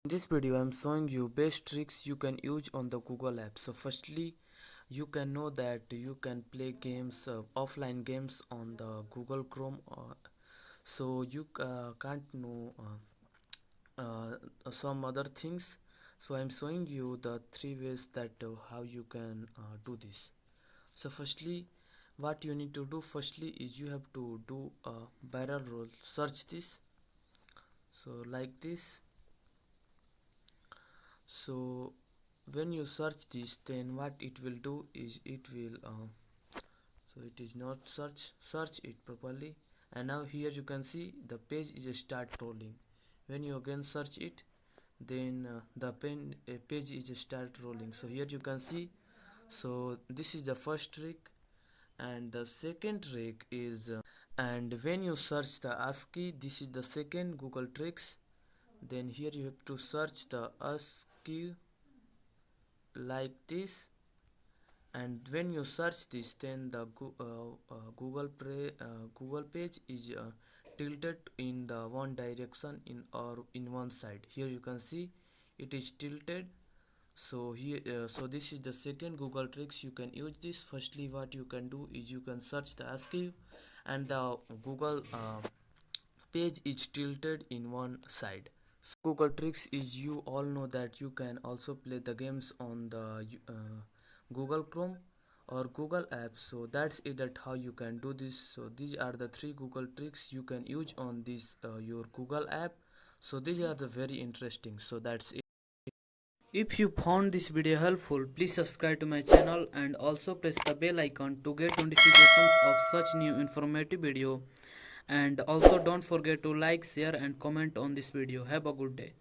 In this video I am showing you best tricks you can use on the Google app. So firstly, you can know that you can play games, offline games on the Google Chrome, so you can't know some other things. So I am showing you the three ways that how you can do this. So firstly, what you need to do firstly is you have to do a barrel roll, search this, so like this. So when you search this, then what it will do is it will so it is not search it properly, and now here you can see the page is start rolling. When you again search it, then page is start rolling. So here you can see. So this is the first trick, and the second trick is and when you search the ASCII, this is the second Google tricks. Then here you have to search the ASCII like this, and when you search this, then the Google page is tilted in the one direction in one side. Here you can see it is tilted. So here so this is the second Google tricks you can use this. Firstly, what you can do is you can search the ASCII, and the Google page is tilted in one side. So Google tricks is, you all know that you can also play the games on the Google Chrome or Google apps. So that's it, that how you can do this. So these are the three Google tricks you can use on this your Google app. So these are the very interesting. So that's it. If you found this video helpful, please subscribe to my channel and also press the bell icon to get notifications of such new informative video. And also don't forget to like, share and comment on this video. Have a good day.